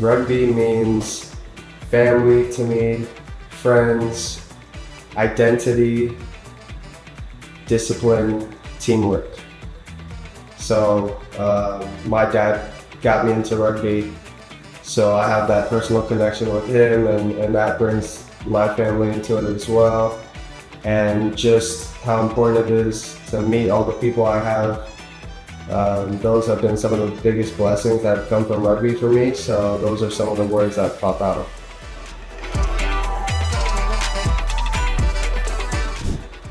Rugby means family to me, friends, identity, discipline, teamwork. So my dad got me into rugby, so I have that personal connection with him, and that brings my family into it as well. And just how important it is to meet all the people I have. Those have been some of the biggest blessings that have come from rugby for me, so those are some of the words that pop out.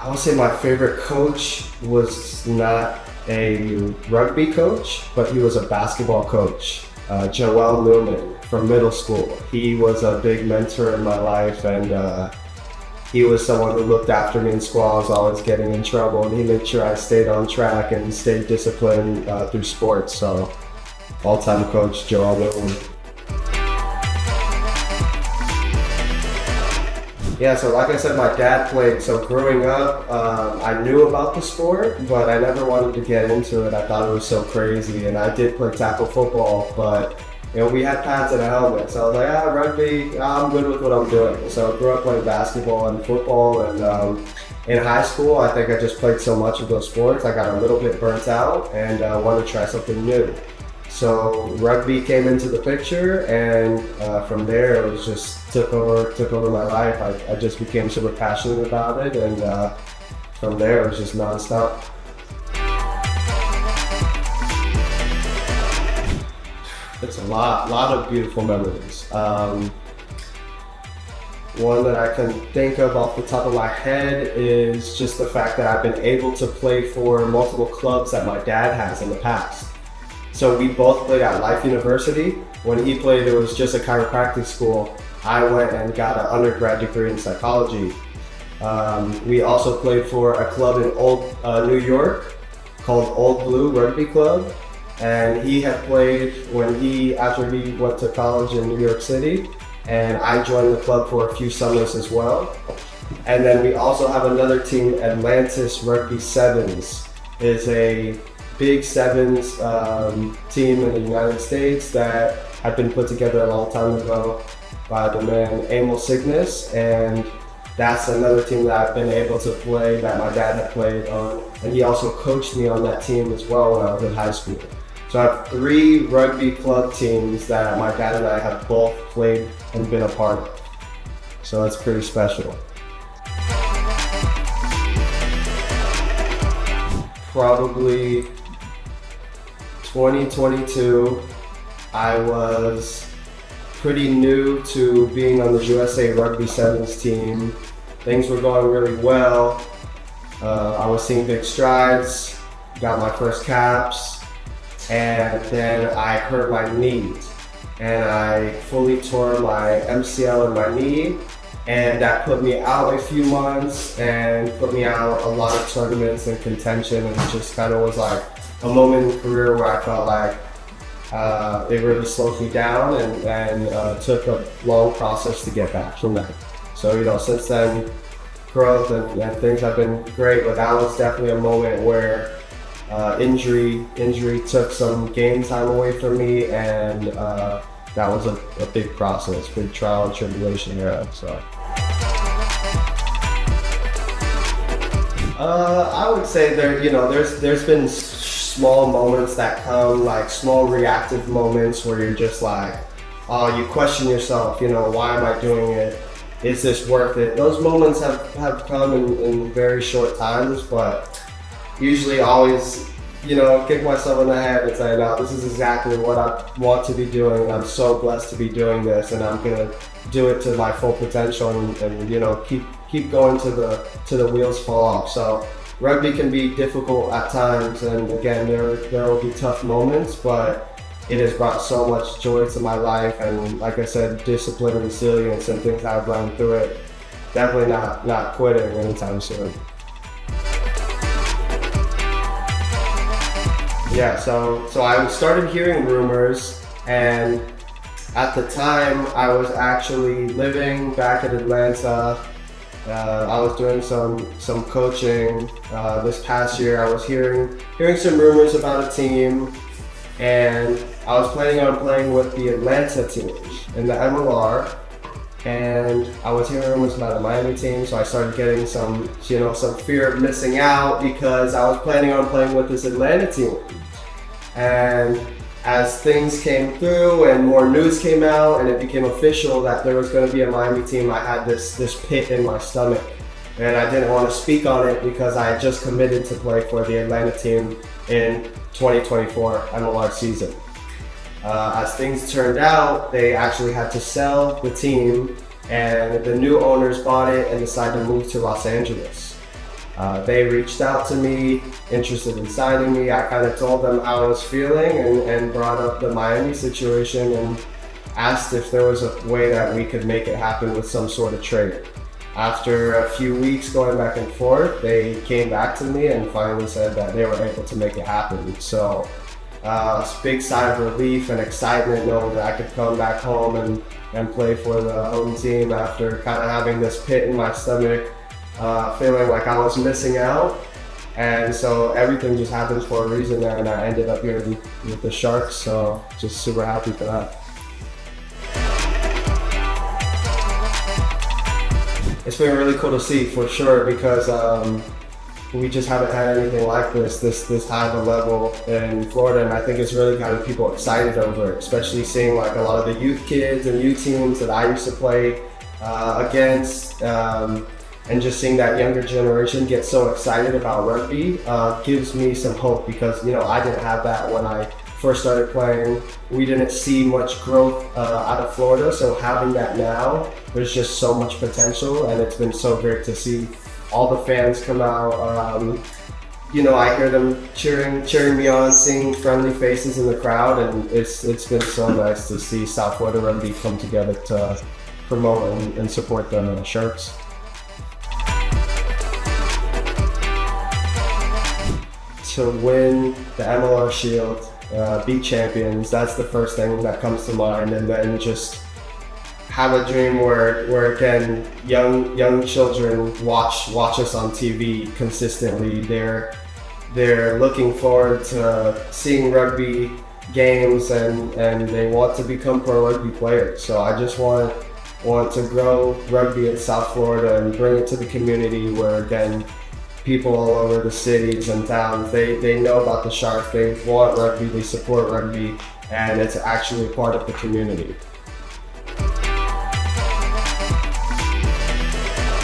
I would say my favorite coach was not a rugby coach, but he was a basketball coach, Joel Newman from middle school. He was a big mentor in my life, and he was someone who looked after me in school. I was always getting in trouble, and he made sure I stayed on track and stayed disciplined through sports. So, all-time coach Joel Newman. Yeah, so like I said, my dad played. So growing up, I knew about the sport, but I never wanted to get into it. I thought it was so crazy, and I did play tackle football, but we had pads and a helmet. So I was like, rugby, I'm good with what I'm doing. So I grew up playing basketball and football, and in high school, I think I just played so much of those sports, I got a little bit burnt out and wanted to try something new. So rugby came into the picture, and from there, it was just took over my life. I just became super passionate about it, and from there, it was just nonstop. It's a lot of beautiful memories. One that I can think of off the top of my head is just the fact that I've been able to play for multiple clubs that my dad has in the past. So we both played at Life University. When he played, it was just a chiropractic school. I went and got an undergrad degree in psychology. We also played for a club in Old New York called Old Blue Rugby Club. And he had played after he went to college in New York City, and I joined the club for a few summers as well. And then we also have another team, Atlantis Rugby Sevens, is a big sevens team in the United States that had been put together a long time ago by the man Emil Cygnus, and that's another team that I've been able to play that my dad had played on, and he also coached me on that team as well when I was in high school. So I have 3 rugby club teams that my dad and I have both played and been a part of. So that's pretty special. Probably 2022, I was pretty new to being on the USA Rugby Sevens team. Things were going really well. I was seeing big strides, got my first caps, and then I hurt my knee, and I fully tore my MCL in my knee, and that put me out a few months and put me out a lot of tournaments and contention, and it just kind of was like a moment in the career where I felt like it really slowed me down, and took a long process to get back from that. So since then, growth and things have been great, but that was definitely a moment where injury took some game time away from me, and that was a big process, big trial and tribulation era. So I would say there's been small moments that come, like small reactive moments where you're just like, you question yourself, why am I doing it? Is this worth it? Those moments have come in very short times, but usually always, kick myself in the head and say, no, this is exactly what I want to be doing. I'm so blessed to be doing this, and I'm gonna do it to my full potential, and keep going to the wheels fall off. So rugby can be difficult at times, and again, there will be tough moments, but it has brought so much joy to my life, and like I said, discipline and resilience and things I've learned through it. Definitely not quitting anytime soon. Yeah, so I started hearing rumors, and at the time I was actually living back in Atlanta. I was doing some coaching this past year. I was hearing some rumors about a team, and I was planning on playing with the Atlanta team in the MLR. And I was hearing rumors about the Miami team, so I started getting some fear of missing out because I was planning on playing with this Atlanta team. And as things came through and more news came out and it became official that there was going to be a Miami team, I had this pit in my stomach. And I didn't want to speak on it because I had just committed to play for the Atlanta team in 2024 MLR season. As things turned out, they actually had to sell the team, and the new owners bought it and decided to move to Los Angeles. They reached out to me, interested in signing me. I kind of told them how I was feeling and brought up the Miami situation and asked if there was a way that we could make it happen with some sort of trade. After a few weeks going back and forth, they came back to me and finally said that they were able to make it happen. So it's a big sigh of relief and excitement knowing that I could come back home and play for the home team after kind of having this pit in my stomach, feeling like I was missing out. And so everything just happens for a reason, and I ended up here with the Sharks, so just super happy for that. It's been really cool to see, for sure, because we just haven't had anything like this high of a level in Florida, and I think it's really gotten people excited over it, especially seeing like a lot of the youth kids and youth teams that I used to play against, and just seeing that younger generation get so excited about rugby gives me some hope, because I didn't have that when I first started playing. We didn't see much growth out of Florida, so having that now, there's just so much potential, and it's been so great to see all the fans come out. I hear them cheering me on, seeing friendly faces in the crowd, and it's been so nice to see South Florida rugby come together to promote and support the Sharks. To win the MLR Shield, beat champions, that's the first thing that comes to mind, and then just have a dream where again young children watch us on TV consistently. They're looking forward to seeing rugby games, and they want to become pro rugby players. So I just want to grow rugby in South Florida and bring it to the community, where again people all over the cities and towns, they know about the Sharks, they want rugby, they support rugby, and it's actually a part of the community.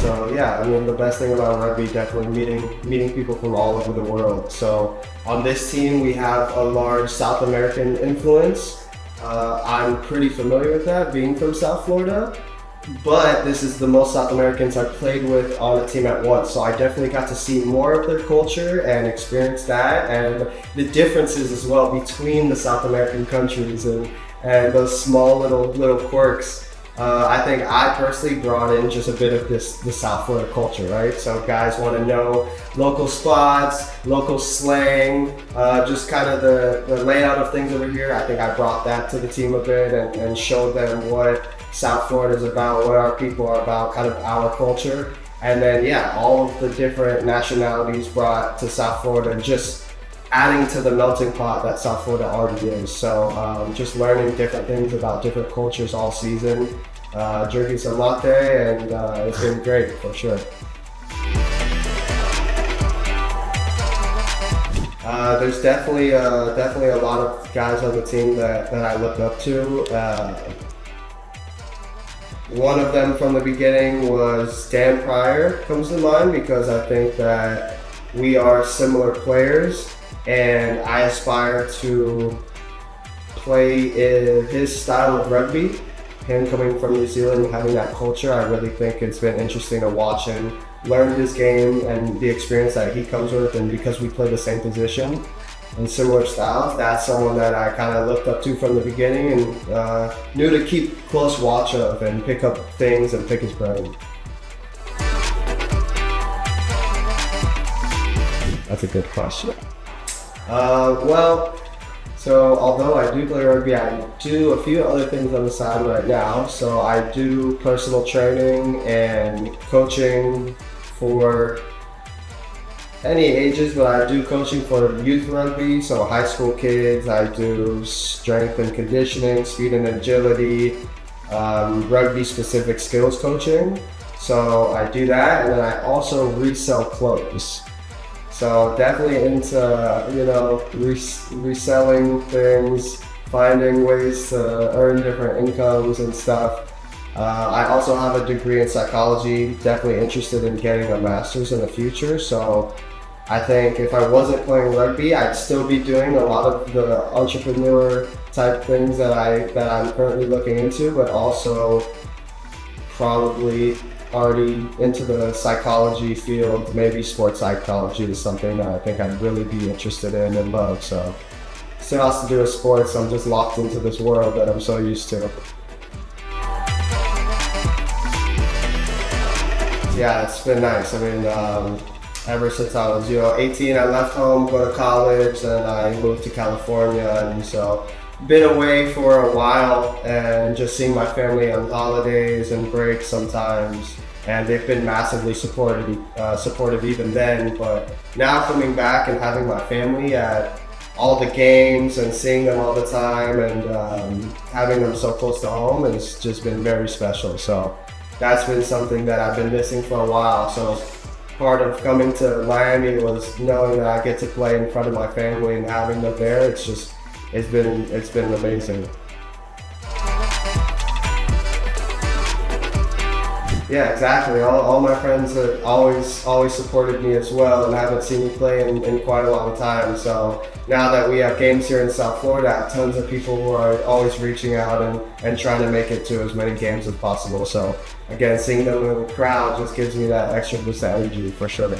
So yeah, the best thing about rugby, definitely meeting people from all over the world. So on this team, we have a large South American influence. I'm pretty familiar with that, being from South Florida. But this is the most South Americans I've played with on a team at once, so I definitely got to see more of their culture and experience that, and the differences as well between the South American countries and those small little quirks. I think I personally brought in just a bit of the South Florida culture, right? So guys want to know local spots, local slang, just kind of the layout of things over here. I think I brought that to the team a bit and showed them what South Florida is about, what our people are about, kind of our culture. And then all of the different nationalities brought to South Florida, just adding to the melting pot that South Florida already is. So just learning different things about different cultures all season, drinking some latte, and it's been great for sure. There's definitely a lot of guys on the team that I look up to. One of them from the beginning was Dan Pryor, comes to mind, because I think that we are similar players, and I aspire to play in his style of rugby. Him coming from New Zealand, having that culture, I really think it's been interesting to watch and learn his game and the experience that he comes with, and because we play the same position and similar styles, that's someone that I kind of looked up to from the beginning and knew to keep close watch of and pick up things and pick his brain. That's a good question. So although I do play rugby, I do a few other things on the side right now. So I do personal training and coaching for any ages, but I do coaching for youth rugby, so high school kids. I do strength and conditioning, speed and agility, rugby specific skills coaching. So I do that, and then I also resell clothes. So definitely into, reselling things, finding ways to earn different incomes and stuff. I also have a degree in psychology, definitely interested in getting a master's in the future. So I think if I wasn't playing rugby, I'd still be doing a lot of the entrepreneur type things that I'm currently looking into, but also probably already into the psychology field. Maybe sports psychology is something that I think I'd really be interested in and love. So still has to do with sports. I'm just locked into this world that I'm so used to. Yeah, it's been nice. I mean, ever since I was 18, I left home, go to college, and I moved to California, and so been away for a while and just seeing my family on holidays and breaks sometimes, and they've been massively supportive even then. But now coming back and having my family at all the games and seeing them all the time and having them so close to home has just been very special. So that's been something that I've been missing for a while. So part of coming to Miami was knowing that I get to play in front of my family and having them there. It's been amazing. Yeah, exactly. All my friends have always supported me as well, and haven't seen me play in quite a long time. So now that we have games here in South Florida, tons of people who are always reaching out and trying to make it to as many games as possible. So again, seeing them in the crowd just gives me that extra boost of energy for sure.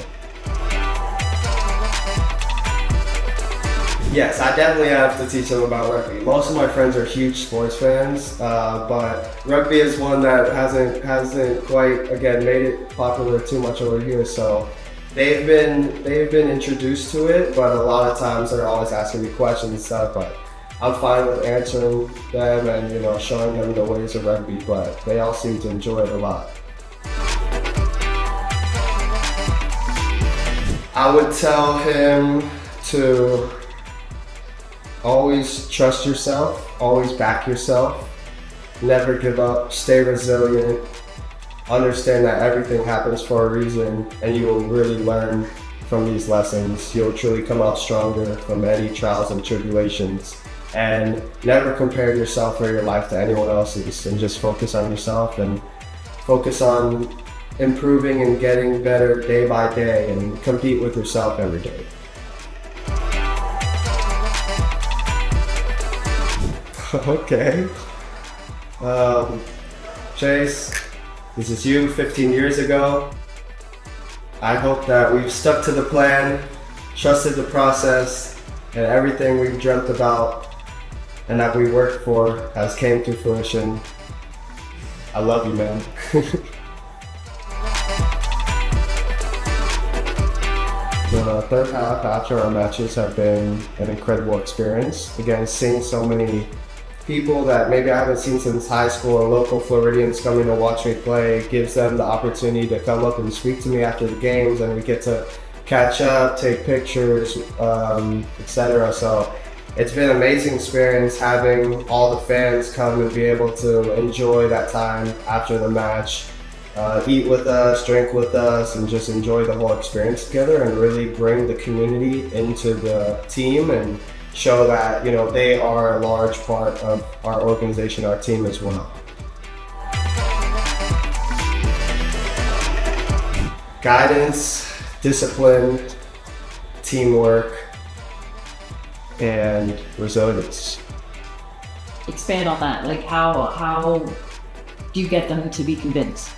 Yes, I definitely have to teach them about rugby. Most of my friends are huge sports fans, but rugby is one that hasn't quite, again, made it popular too much over here. So they've been introduced to it, but a lot of times they're always asking me questions and stuff. But I'm fine with answering them and showing them the ways of rugby. But they all seem to enjoy it a lot. I would tell him to always trust yourself, always back yourself, never give up, stay resilient, understand that everything happens for a reason, and you will really learn from these lessons. You'll truly come out stronger from any trials and tribulations. And never compare yourself or your life to anyone else's, and just focus on yourself and focus on improving and getting better day by day, and compete with yourself every day. Okay. Chase, this is you 15 years ago. I hope that we've stuck to the plan, trusted the process, and everything we've dreamt about and that we worked for has came to fruition. I love you, man. The third half after our matches have been an incredible experience. Again, seeing so many people that maybe I haven't seen since high school, or local Floridians coming to watch me play, gives them the opportunity to come up and speak to me after the games, and we get to catch up, take pictures, etc. So it's been an amazing experience having all the fans come and be able to enjoy that time after the match, eat with us, drink with us, and just enjoy the whole experience together, and really bring the community into the team and show that they are a large part of our organization, our team as well. Guidance, discipline, teamwork, and resilience. Expand on that. Like how do you get them to be convinced?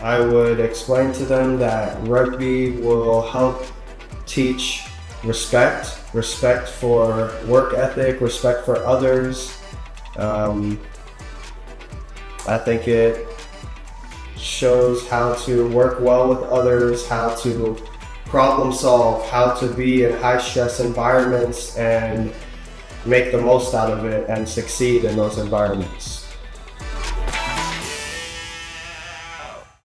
I would explain to them that rugby will help teach respect for work ethic, respect for others. I think it shows how to work well with others, how to problem solve, how to be in high stress environments and make the most out of it and succeed in those environments.